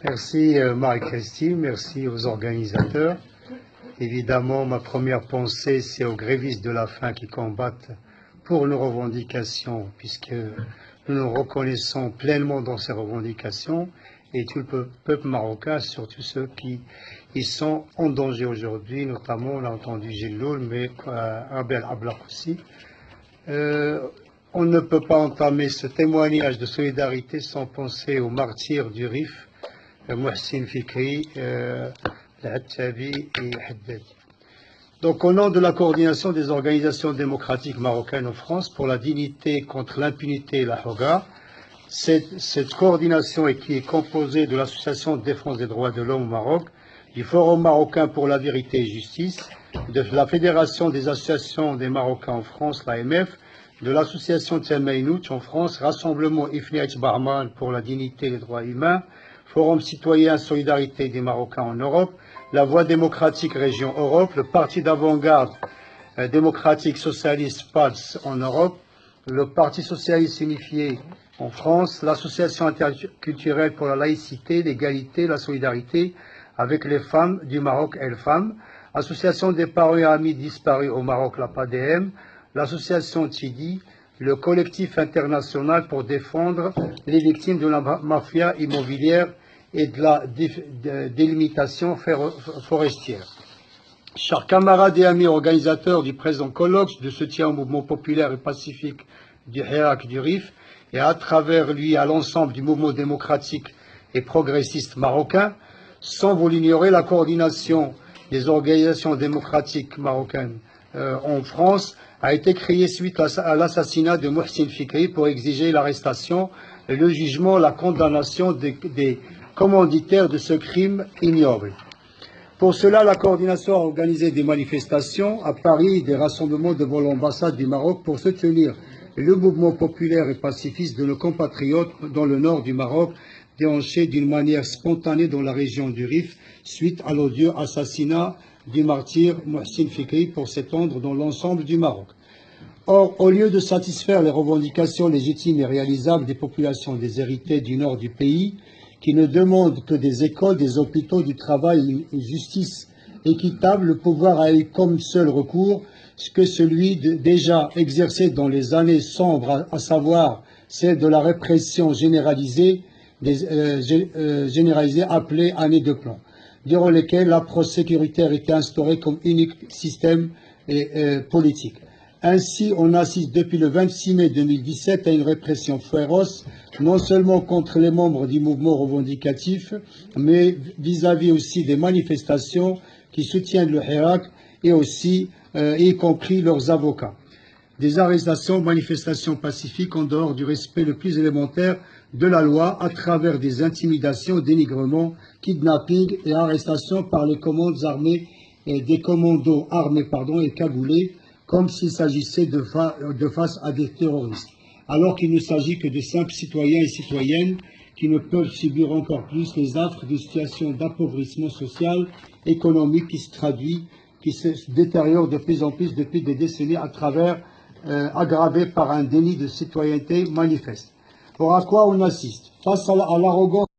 Merci Marie-Christine, merci aux organisateurs. Évidemment, ma première pensée, c'est aux grévistes de la faim qui combattent pour nos revendications, puisque nous nous reconnaissons pleinement dans ces revendications, et tout le peuple marocain, surtout ceux qui y sont en danger aujourd'hui, notamment, on a entendu Gilloul, mais Abel Ablaq aussi. On ne peut pas entamer ce témoignage de solidarité sans penser aux martyrs du Rif, Mohsin Fikri, Al-Attabi et Haddad. Donc, au nom de la coordination des organisations démocratiques marocaines en France pour la dignité contre l'impunité et la Hoga, cette coordination qui est composée de l'Association de défense des droits de l'homme au Maroc, du Forum marocain pour la vérité et justice, de la Fédération des associations des Marocains en France, l'AMF, de l'association Tamaïnout en France, Rassemblement Ifniat Bahman pour la dignité et les droits humains, Forum citoyen Solidarité des Marocains en Europe, la Voix démocratique Région Europe, le Parti d'avant-garde démocratique socialiste PADS en Europe, le Parti socialiste unifié en France, l'Association interculturelle pour la laïcité, l'égalité, la solidarité avec les femmes du Maroc, El Femmes, Association des parents et amis disparus au Maroc, la PADM, l'association Tchidi, le collectif international pour défendre les victimes de la mafia immobilière et de la délimitation forestière. Chers camarades et amis organisateurs du présent colloque de soutien au mouvement populaire et pacifique du Hirak du Rif et à travers lui à l'ensemble du mouvement démocratique et progressiste marocain, sans vous l'ignorer, la coordination des organisations démocratiques marocaines en France a été créée suite à l'assassinat de Mohsin Fikri pour exiger l'arrestation, le jugement, la condamnation des commanditaires de ce crime ignoble. Pour cela, la coordination a organisé des manifestations à Paris, des rassemblements devant l'ambassade du Maroc pour soutenir le mouvement populaire et pacifiste de nos compatriotes dans le nord du Maroc, déhanché d'une manière spontanée dans la région du Rif, suite à l'odieux assassinat du martyr Mohsin Fikri pour s'étendre dans l'ensemble du Maroc. Or, au lieu de satisfaire les revendications légitimes et réalisables des populations déshéritées du nord du pays, qui ne demandent que des écoles, des hôpitaux, du travail, une justice équitable, le pouvoir a eu comme seul recours que celui déjà exercé dans les années sombres, à savoir celle de la répression généralisée appelée année de plomb, durant lesquelles l'approche sécuritaire était instaurée comme unique système politique. Ainsi, on assiste depuis le 26 mai 2017 à une répression féroce, non seulement contre les membres du mouvement revendicatif, mais vis-à-vis aussi des manifestations qui soutiennent le Hirak et aussi, y compris leurs avocats. Des arrestations, manifestations pacifiques en dehors du respect le plus élémentaire de la loi à travers des intimidations, dénigrements, kidnappings et arrestations par les commandos armés et des commandos armés et cagoulés, comme s'il s'agissait de face à des terroristes, alors qu'il ne s'agit que de simples citoyens et citoyennes qui ne peuvent subir encore plus les affres d'une situation d'appauvrissement social, économique qui se détériore de plus en plus depuis des décennies à travers, aggravé par un déni de citoyenneté manifeste. Or, à quoi on assiste? Face à l'arrogance